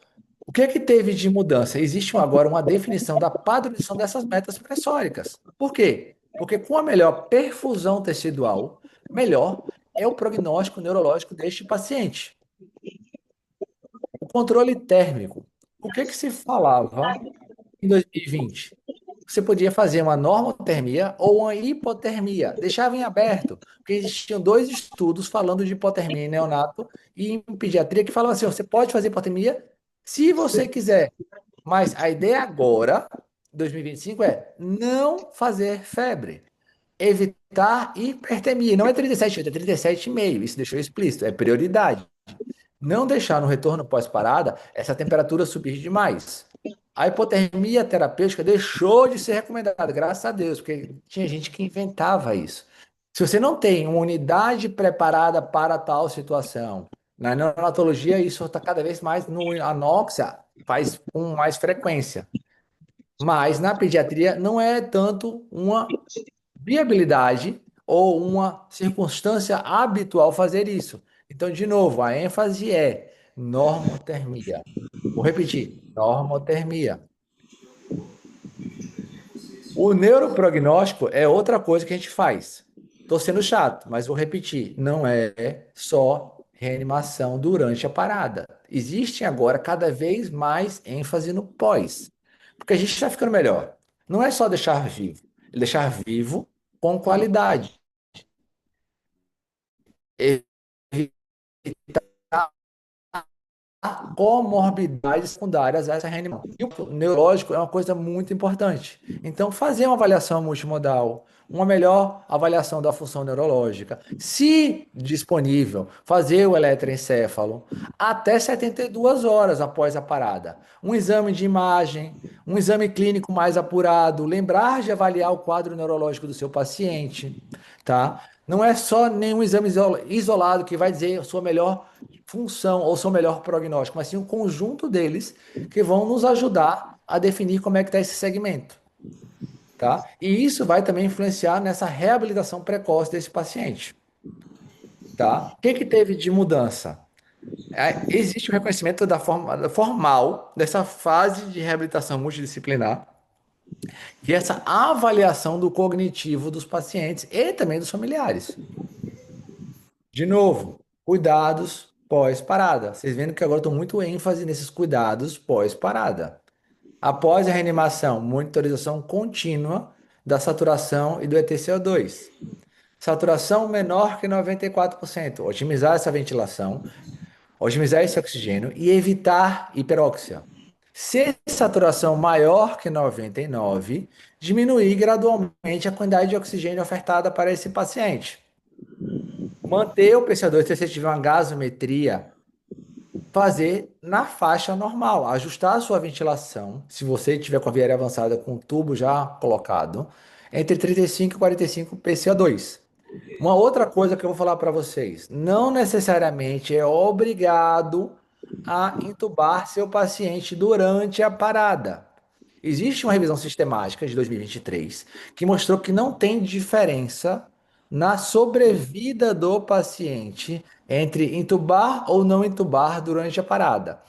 o que é que teve de mudança? Existe agora uma definição da padronização dessas metas pressóricas. Por quê? Porque com a melhor perfusão tecidual, melhor é o prognóstico neurológico deste paciente. O controle térmico. O que se falava em 2020? Você podia fazer uma normotermia ou uma hipotermia. Deixava em aberto, porque existiam 2 estudos falando de hipotermia em neonato e em pediatria que falavam assim, você pode fazer hipotermia se você quiser. Mas a ideia agora, 2025, é não fazer febre. Evitar hipertermia. Não é 37,8, é 37,5. Isso deixou explícito, é prioridade. Não deixar no retorno pós-parada essa temperatura subir demais. A hipotermia terapêutica deixou de ser recomendada, graças a Deus, porque tinha gente que inventava isso. Se você não tem uma unidade preparada para tal situação, na neonatologia isso está cada vez mais no anóxia, faz com mais frequência. Mas na pediatria não é tanto uma viabilidade ou uma circunstância habitual fazer isso. Então, de novo, a ênfase é normotermia. Vou repetir, normotermia. O neuroprognóstico é outra coisa que a gente faz. Tô sendo chato, mas vou repetir, não é só reanimação durante a parada. Existe agora cada vez mais ênfase no pós, porque a gente está ficando melhor. Não é só deixar vivo com qualidade. Comorbidades secundárias a essa reanimação. E o neurológico é uma coisa muito importante. Então, fazer uma avaliação multimodal, uma melhor avaliação da função neurológica, se disponível, fazer o eletroencefalo até 72 horas após a parada. Um exame de imagem, um exame clínico mais apurado, lembrar de avaliar o quadro neurológico do seu paciente, tá? Não é só nenhum exame isolado que vai dizer a sua melhor função ou seu melhor prognóstico, mas sim um conjunto deles que vão nos ajudar a definir como é que está esse segmento, tá? E isso vai também influenciar nessa reabilitação precoce desse paciente, tá? O que que teve de mudança? Existe o reconhecimento da forma formal dessa fase de reabilitação multidisciplinar e essa avaliação do cognitivo dos pacientes e também dos familiares. De novo, cuidados pós-parada. Vocês vendo que agora eu estou muito ênfase nesses cuidados pós-parada. Após a reanimação, monitorização contínua da saturação e do EtCO2. Saturação menor que 94%. Otimizar essa ventilação, otimizar esse oxigênio e evitar hiperóxia. Se saturação maior que 99, diminuir gradualmente a quantidade de oxigênio ofertada para esse paciente. Manter o PCO2 se você tiver uma gasometria, fazer na faixa normal, ajustar a sua ventilação, se você tiver com a viária avançada com o tubo já colocado, entre 35 e 45 PCO2. Uma outra coisa que eu vou falar para vocês, não necessariamente é obrigado a intubar seu paciente durante a parada. Existe uma revisão sistemática de 2023 que mostrou que não tem diferença na sobrevida do paciente entre intubar ou não intubar durante a parada.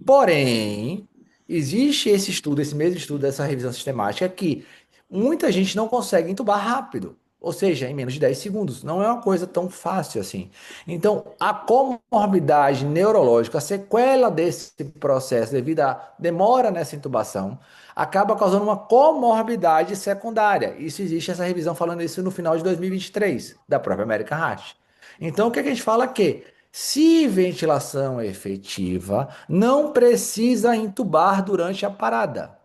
Porém, existe esse estudo, esse mesmo estudo dessa revisão sistemática, que muita gente não consegue intubar rápido, ou seja, em menos de 10 segundos. Não é uma coisa tão fácil assim. Então, a comorbidade neurológica, a sequela desse processo devido à demora nessa intubação, acaba causando uma comorbidade secundária. Isso existe essa revisão falando isso no final de 2023, da própria American Heart. Então, o que a gente fala aqui? Se ventilação é efetiva, não precisa intubar durante a parada.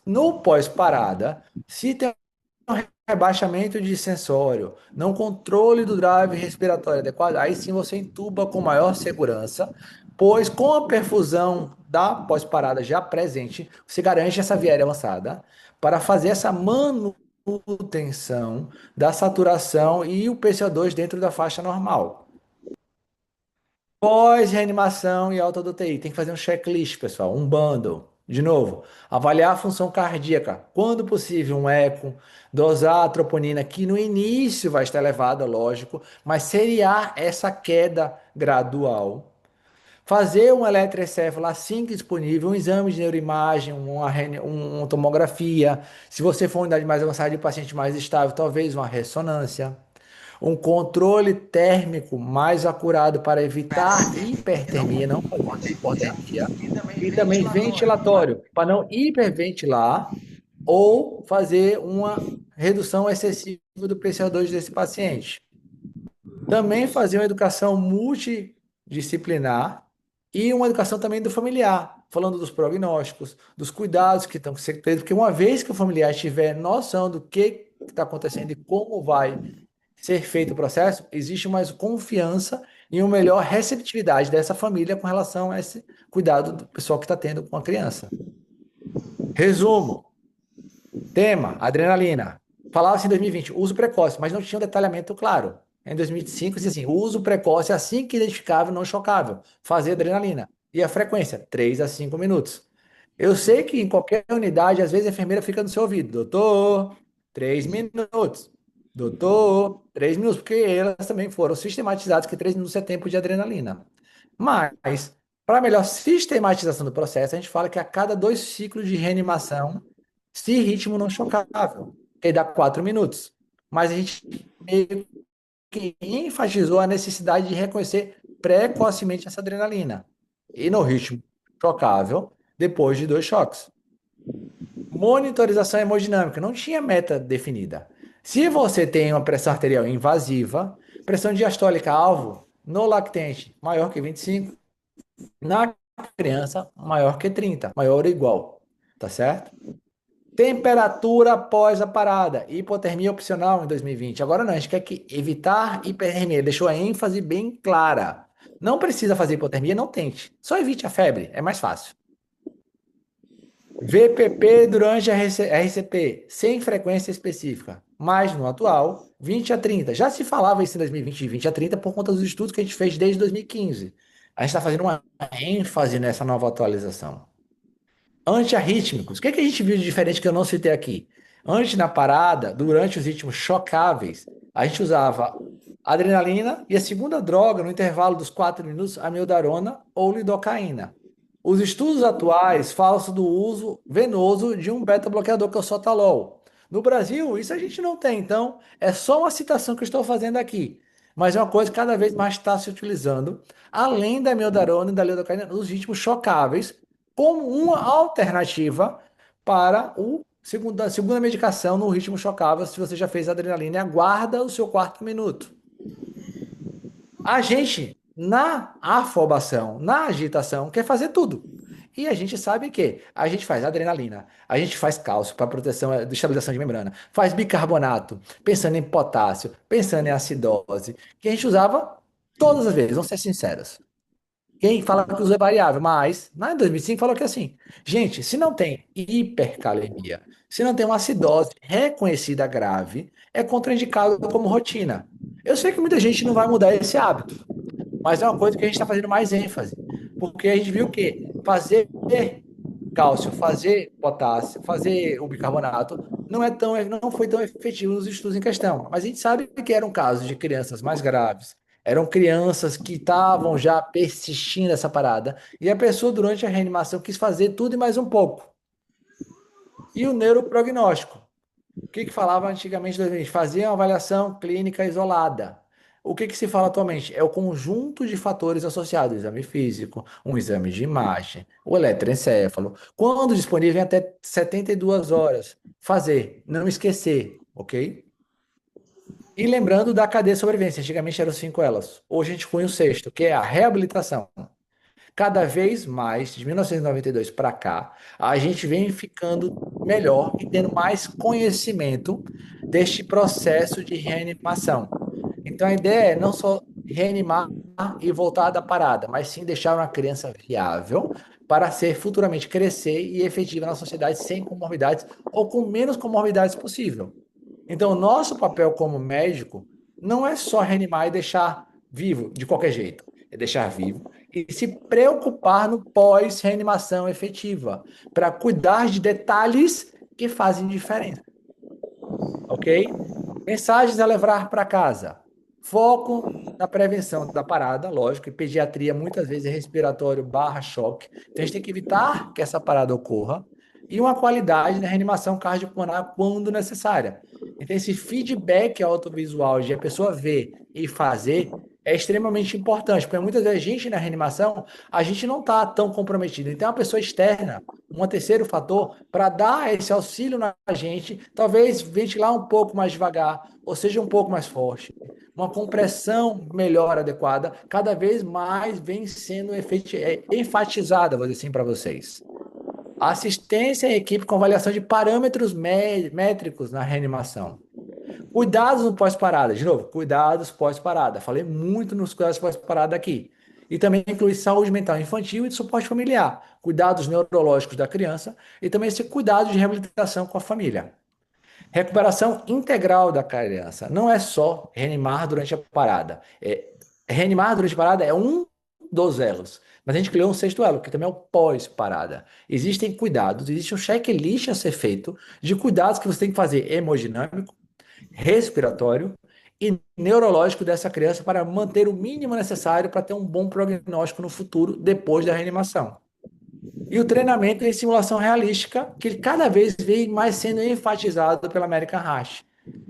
No pós-parada, se tem um rebaixamento de sensório, não controle do drive respiratório adequado, aí sim você intuba com maior segurança, pois com a perfusão da pós-parada já presente, você garante essa viária avançada para fazer essa manutenção da saturação e o PCO2 dentro da faixa normal. Pós-reanimação e alta do UTI, tem que fazer um checklist, pessoal, um bundle. De novo, avaliar a função cardíaca, quando possível, um eco, dosar a troponina, que no início vai estar elevada, lógico, mas seriar essa queda gradual. Fazer um eletroencefalo assim que disponível, um exame de neuroimagem, uma tomografia. Se você for uma unidade mais avançada de paciente mais estável, talvez uma ressonância. Um controle térmico mais acurado para evitar hipertermia, não fazer hipotermia. E também ventilatório, para não hiperventilar ou fazer uma redução excessiva do PCO2 desse paciente. Também fazer uma educação multidisciplinar e uma educação também do familiar, falando dos prognósticos, dos cuidados que estão sendo feitos, porque uma vez que o familiar tiver noção do que está acontecendo e como vai ser feito o processo, existe mais confiança e uma melhor receptividade dessa família com relação a esse cuidado do pessoal que está tendo com a criança. Resumo. Tema, adrenalina. Falava-se em 2020, uso precoce, mas não tinha um detalhamento claro. Em 2005, dizia assim, uso precoce assim que identificável, não chocável. Fazer adrenalina. E a frequência, 3 a 5 minutos. Eu sei que em qualquer unidade, às vezes a enfermeira fica no seu ouvido. Doutor, 3 minutos. Doutor, 3 minutos, porque elas também foram sistematizadas que 3 minutos é tempo de adrenalina. Mas, para melhor sistematização do processo, a gente fala que a cada 2 ciclos de reanimação, se ritmo não chocável, que dá 4 minutos. mas a gente meio que enfatizou a necessidade de reconhecer precocemente essa adrenalina e no ritmo chocável depois de 2 choques. Monitorização hemodinâmica, não tinha meta definida. Se você tem uma pressão arterial invasiva, pressão diastólica alvo no lactente maior que 25, na criança maior que 30, maior ou igual, tá certo? Temperatura após a parada, hipotermia opcional em 2020. Agora não, a gente quer que evitar hipertermia, deixou a ênfase bem clara. Não precisa fazer hipotermia, não tente. Só evite a febre, é mais fácil. VPP durante a RCP, sem frequência específica, mas no atual, 20 a 30. Já se falava isso em 2020 de 20 a 30 por conta dos estudos que a gente fez desde 2015. A gente está fazendo uma ênfase nessa nova atualização. Antiarrítmicos. O que a gente viu de diferente que eu não citei aqui? Antes na parada, durante os ritmos chocáveis, a gente usava adrenalina e a segunda droga, no intervalo dos 4 minutos, amiodarona ou lidocaína. Os estudos atuais falam do uso venoso de um beta-bloqueador, que é o sotalol. No Brasil, isso a gente não tem, então é só uma citação que eu estou fazendo aqui. Mas é uma coisa que cada vez mais está se utilizando, além da amiodarona e da lidocaína, nos ritmos chocáveis, como uma alternativa para a segunda medicação no ritmo chocável, se você já fez adrenalina e aguarda o seu 4º minuto. A gente, na afobação, na agitação, quer fazer tudo. E a gente sabe que a gente faz adrenalina, a gente faz cálcio para proteção de estabilização de membrana, faz bicarbonato, pensando em potássio, pensando em acidose, que a gente usava todas as vezes, vamos ser sinceros. Quem fala que usa é variável, mas lá em 2005 falou que assim, gente, se não tem hipercalemia, se não tem uma acidose reconhecida grave, é contraindicado como rotina. Eu sei que muita gente não vai mudar esse hábito, mas é uma coisa que a gente está fazendo mais ênfase, porque a gente viu que fazer cálcio, fazer potássio, fazer o bicarbonato não foi tão efetivo nos estudos em questão. Mas a gente sabe que eram casos de crianças mais graves, eram crianças que estavam já persistindo essa parada, e a pessoa durante a reanimação quis fazer tudo e mais um pouco. E o neuroprognóstico. O que falava antigamente? A gente fazia uma avaliação clínica isolada. O que se fala atualmente? É o conjunto de fatores associados, exame físico, um exame de imagem, o eletroencefalo, quando disponível em até 72 horas. Fazer, não esquecer, ok? E lembrando da cadeia de sobrevivência, antigamente eram 5 elas, hoje a gente põe o sexto, que é a reabilitação. Cada vez mais, de 1992 para cá, a gente vem ficando melhor e tendo mais conhecimento deste processo de reanimação. Então a ideia é não só reanimar e voltar da parada, mas sim deixar uma criança viável para ser futuramente crescer e efetiva na sociedade sem comorbidades ou com menos comorbidades possível. Então, o nosso papel como médico não é só reanimar e deixar vivo de qualquer jeito, é deixar vivo e se preocupar no pós-reanimação efetiva, para cuidar de detalhes que fazem diferença. Ok? Mensagens a levar para casa. Foco na prevenção da parada, lógico, e pediatria muitas vezes é respiratório barra choque. Então a gente tem que evitar que essa parada ocorra. E uma qualidade na reanimação cardiopulmonar quando necessária. Então esse feedback autovisual de a pessoa ver e fazer é extremamente importante, porque muitas vezes a gente na reanimação, a gente não está tão comprometido. Então a pessoa externa, um terceiro fator, para dar esse auxílio na gente, talvez ventilar um pouco mais devagar, ou seja, um pouco mais forte. Uma compressão melhor adequada, cada vez mais vem sendo enfatizada, vou dizer assim para vocês. Assistência à equipe com avaliação de parâmetros métricos na reanimação. Cuidados no pós-parada. De novo, cuidados pós-parada. Falei muito nos cuidados pós-parada aqui. E também inclui saúde mental infantil e de suporte familiar. Cuidados neurológicos da criança e também esse cuidado de reabilitação com a família. Recuperação integral da criança. Não é só reanimar durante a parada. Reanimar durante a parada é um dos elos. Mas a gente criou um sexto elo, que também é o pós-parada. Existem cuidados, existe um checklist a ser feito de cuidados que você tem que fazer hemodinâmico, respiratório e neurológico dessa criança para manter o mínimo necessário para ter um bom prognóstico no futuro, depois da reanimação. E o treinamento em simulação realística, que cada vez vem mais sendo enfatizado pela American Heart.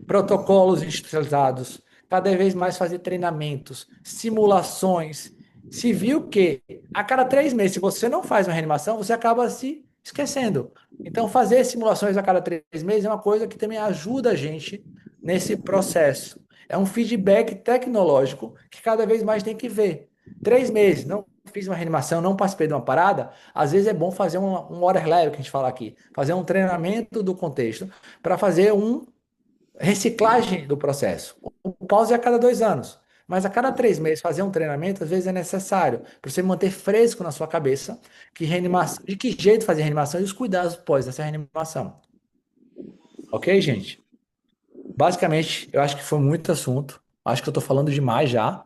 protocolos institucionalizados, cada vez mais fazer treinamentos, simulações. Se viu que a cada 3 meses, se você não faz uma reanimação, você acaba se esquecendo. Então, fazer simulações a cada 3 meses é uma coisa que também ajuda a gente nesse processo. É um feedback tecnológico que cada vez mais tem que ver. 3 meses, não fiz uma reanimação, não participei de uma parada, às vezes é bom fazer um order level, que a gente fala aqui, fazer um treinamento do contexto para fazer um reciclagem do processo. O pause é a cada 2 anos. Mas a cada 3 meses fazer um treinamento, às vezes é necessário, para você manter fresco na sua cabeça que reanimação, de que jeito fazer reanimação e os cuidados pós essa reanimação. Ok, gente? Basicamente, eu acho que foi muito assunto. Acho que eu estou falando demais já.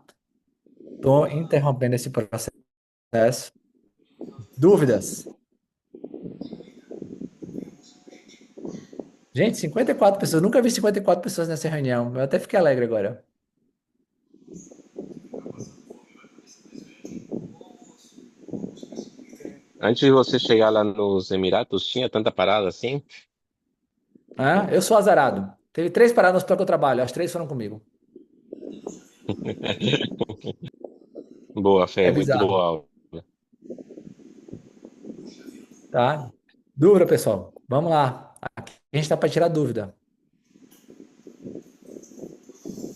Estou interrompendo esse processo. Dúvidas? Gente, 54 pessoas. Nunca vi 54 pessoas nessa reunião. Eu até fiquei alegre agora. Antes de você chegar lá nos Emirados, tinha tanta parada assim? Eu sou azarado. Teve 3 paradas no hospital que eu trabalho. As 3 foram comigo. Boa, É Fé, muito bizarro, boa aula. tá? Dúvida, pessoal. Vamos lá. Aqui a gente está para tirar dúvida.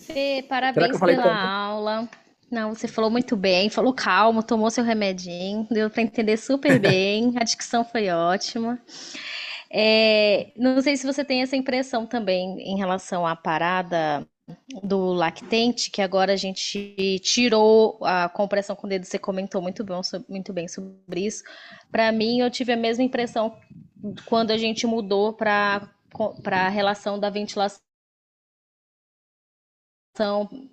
Fê, Será que eu parabéns falei pela tanto? aula. Não, você falou muito bem, falou calmo, tomou seu remedinho, deu para entender super bem, a dicção foi ótima. Não sei se você tem essa impressão também em relação à parada do lactente, que agora a gente tirou a compressão com o dedo, você comentou muito bem sobre isso. Para mim, eu tive a mesma impressão quando a gente mudou para a relação da ventilação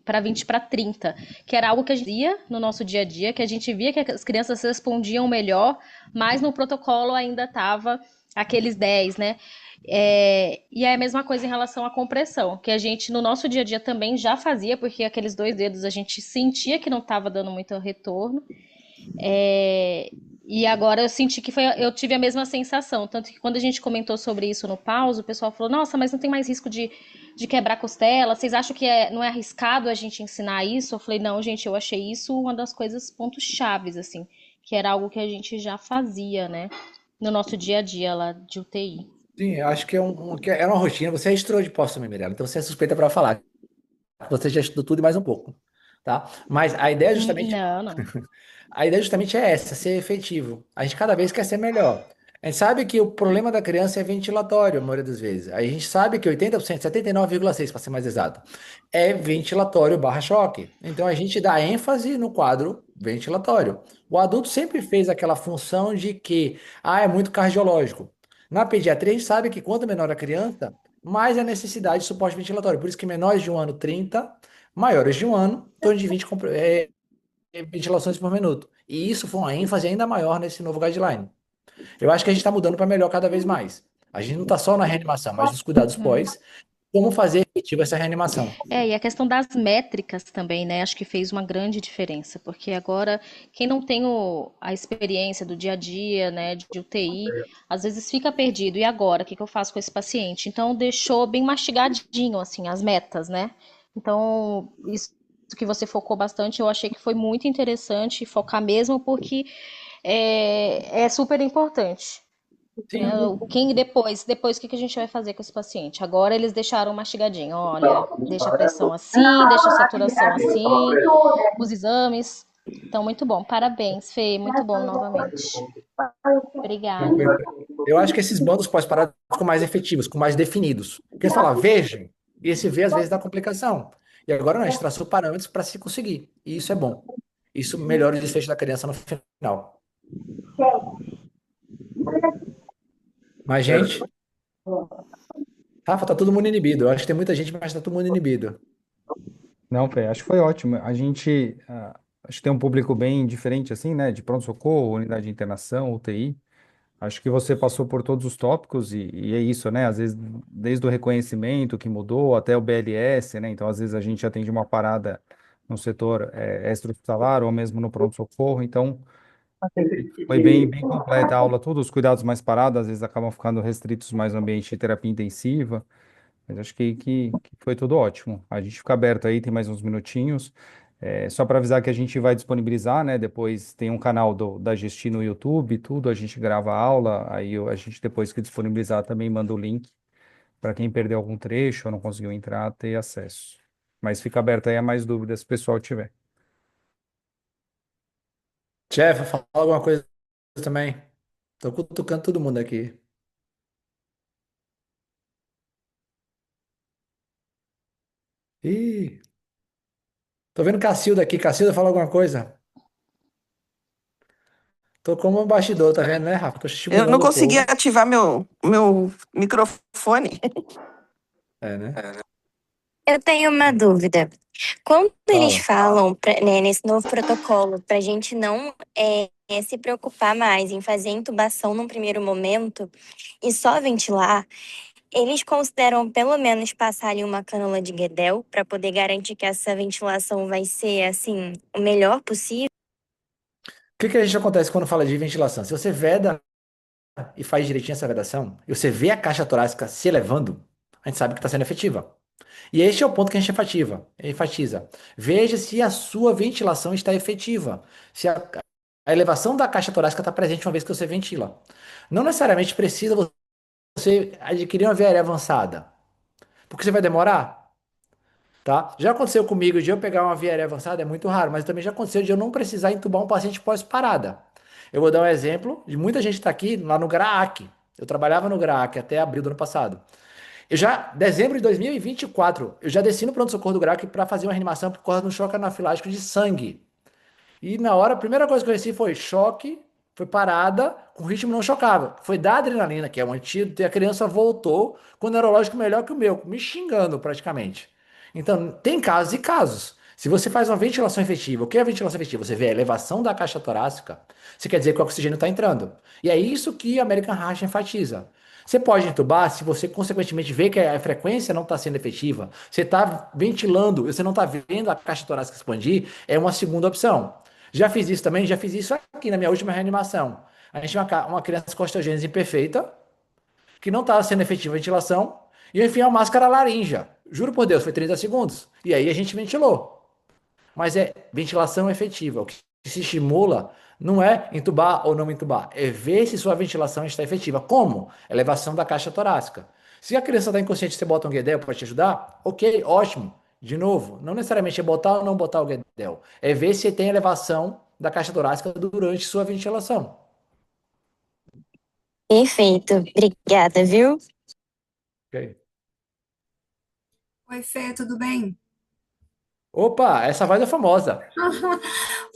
para 20 para 30, que era algo que a gente via no nosso dia a dia, que a gente via que as crianças respondiam melhor, mas no protocolo ainda estava aqueles 10, né? E é a mesma coisa em relação à compressão, que a gente no nosso dia a dia também já fazia, porque aqueles 2 dedos a gente sentia que não estava dando muito retorno. E agora eu senti que eu tive a mesma sensação. Tanto que quando a gente comentou sobre isso no pause, o pessoal falou: Nossa, mas não tem mais risco de quebrar costela? Vocês acham que não é arriscado a gente ensinar isso? Eu falei: Não, gente, eu achei isso uma das coisas, pontos chaves, assim, que era algo que a gente já fazia, né, no nosso dia a dia lá de UTI. Sim, eu acho que é uma rotina. Você registrou de posse também, Mirella, então você é suspeita para falar. Você já estudou tudo e mais um pouco, tá? Mas a ideia justamente Não, não. A ideia justamente é essa, ser efetivo. A gente cada vez quer ser melhor. A gente sabe que o problema da criança é ventilatório, a maioria das vezes. A gente sabe que 80%, 79,6% para ser mais exato, é ventilatório barra choque. Então a gente dá ênfase no quadro ventilatório. O adulto sempre fez aquela função de que, é muito cardiológico. Na pediatria, a gente sabe que quanto menor a criança, mais a necessidade de suporte ventilatório. Por isso que menores de 1 ano, 30, maiores de 1 ano, em torno de 20 ventilações por minuto. E isso foi uma ênfase ainda maior nesse novo guideline. Eu acho que a gente está mudando para melhor cada vez mais. A gente não está só na reanimação, mas nos cuidados Uhum. pós, como fazer efetiva essa reanimação. E a questão das métricas também, né? Acho que fez uma grande diferença, porque agora quem não tem a experiência do dia a dia, né, de UTI, às vezes fica perdido. E agora, o que que eu faço com esse paciente? Então deixou bem mastigadinho assim as metas, né? Então, isso que você focou bastante, eu achei que foi muito interessante focar mesmo, porque é super importante. Né? Sim. Quem depois, o que que a gente vai fazer com esse paciente? Agora eles deixaram mastigadinho. Olha, deixa a pressão assim, deixa a saturação assim, os exames. Então, muito bom. Parabéns, Fê. Muito bom novamente. Obrigada. Eu acho que esses bandos pós-parados ficam mais efetivos, ficam mais definidos. Porque você fala, vejam, e esse V às vezes dá complicação. E agora não, a gente traçou parâmetros para se conseguir. E isso é bom. Isso melhora o desfecho da criança no final. Mas, gente, Rafa, tá todo mundo inibido. Eu acho que tem muita gente, mas tá todo mundo inibido. Não, Fê, acho que foi ótimo. Acho que tem um público bem diferente, assim, né? De pronto-socorro, unidade de internação, UTI. Acho que você passou por todos os tópicos e é isso, né? Às vezes, desde o reconhecimento que mudou até o BLS, né? Então, às vezes, a gente atende uma parada no setor extra-hospitalar ou mesmo no pronto-socorro. Então, foi bem completa a aula, tudo. Os cuidados mais parados, às vezes, acabam ficando restritos mais no ambiente de terapia intensiva. Mas acho que foi tudo ótimo. A gente fica aberto aí, tem mais uns minutinhos. Só para avisar que a gente vai disponibilizar, né? Depois tem um canal da Gesti no YouTube, e tudo, a gente grava a aula, aí a gente, depois que disponibilizar, também manda o link para quem perdeu algum trecho ou não conseguiu entrar, ter acesso. Mas fica aberto aí a mais dúvidas se o pessoal tiver. Jeff, fala alguma coisa também. Tô cutucando todo mundo aqui. Ih, tô vendo Cacilda aqui. Cacilda, fala alguma coisa. Tô como um bastidor, tá vendo, né, Rafa? Tô Eu não estimulando o consegui povo. ativar meu microfone. É, né? Eu tenho uma dúvida. Quando eles Fala. falam, né, nesse novo protocolo, para a gente não se preocupar mais em fazer intubação num primeiro momento e só ventilar, eles consideram pelo menos passar ali uma cânula de Guedel para poder garantir que essa ventilação vai ser, assim, o melhor possível? O que que a gente acontece quando fala de ventilação? Se você veda e faz direitinho essa vedação, e você vê a caixa torácica se elevando, a gente sabe que está sendo efetiva. E este é o ponto que a gente enfatiza. Veja se a sua ventilação está efetiva. Se a elevação da caixa torácica está presente uma vez que você ventila. Não necessariamente precisa você adquirir uma VRE avançada, porque você vai demorar, tá? Já aconteceu comigo de eu pegar uma VRE avançada, é muito raro, mas também já aconteceu de eu não precisar entubar um paciente pós-parada. Eu vou dar um exemplo de muita gente está aqui lá no GRAAC. Eu trabalhava no GRAAC até abril do ano passado. Dezembro de 2024, eu já desci no pronto-socorro do GRAAC para fazer uma reanimação por causa de um choque anafilático de sangue. E na hora, a primeira coisa que eu recebi foi choque, foi parada, com ritmo não chocável. Foi da adrenalina, que é um antídoto, e a criança voltou com o neurológico melhor que o meu, me xingando praticamente. Então, tem casos e casos. Se você faz uma ventilação efetiva, o que é a ventilação efetiva? Você vê a elevação da caixa torácica, você quer dizer que o oxigênio está entrando. E é isso que a American Heart enfatiza. Você pode entubar se você, consequentemente, vê que a frequência não está sendo efetiva. Você está ventilando, você não está vendo a caixa torácica expandir, é uma segunda opção. Já fiz isso também, já fiz isso aqui na minha última reanimação. A gente tinha uma criança com osteogênese imperfeita, que não estava sendo efetiva a ventilação, e eu enfiei uma máscara laríngea. Juro por Deus, foi 30 segundos. E aí a gente ventilou. Mas é ventilação efetiva. O que se estimula não é entubar ou não entubar, é ver se sua ventilação está efetiva. Como? Elevação da caixa torácica. Se a criança está inconsciente, você bota um guedel para te ajudar? Ok, ótimo. De novo, não necessariamente é botar ou não botar o guedel, é ver se tem elevação da caixa torácica durante sua ventilação. Perfeito. Obrigada, viu? Ok. Oi, Fê, tudo bem? Opa, essa voz é famosa.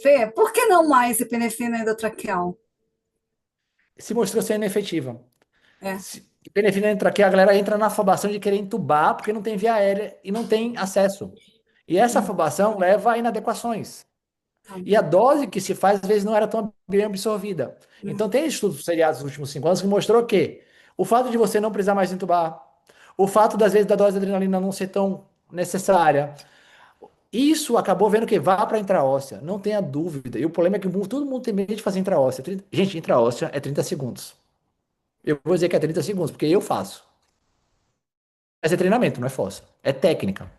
Fê, por que não mais epinefrina endotraqueal? Se mostrou ser inefetiva. É. Epinefrina entra a galera entra na afobação de querer entubar porque não tem via aérea e não tem acesso. E essa afobação leva a inadequações. Tá E a bom. dose que se faz, às vezes, não era tão bem absorvida. Então, tem estudos seriados nos últimos 5 anos que mostrou que o fato de você não precisar mais entubar, o fato, das vezes, da dose de adrenalina não ser tão necessária, isso acabou vendo que vá para intraóssea, não tenha dúvida. E o problema é que todo mundo tem medo de fazer intraóssea. Gente, intraóssea é 30 segundos. Eu vou dizer que é 30 segundos, porque eu faço. Mas é treinamento, não é força. É técnica.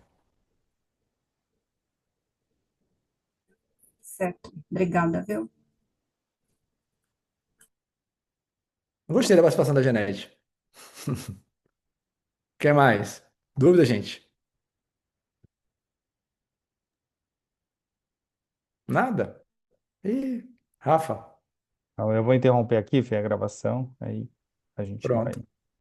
Certo. Obrigada, viu? Gostei da participação da Janete. Quer mais? Dúvida, gente? Nada? Ih, Rafa, Então, eu vou interromper aqui, Fê, a gravação, aí a gente vai. pronto.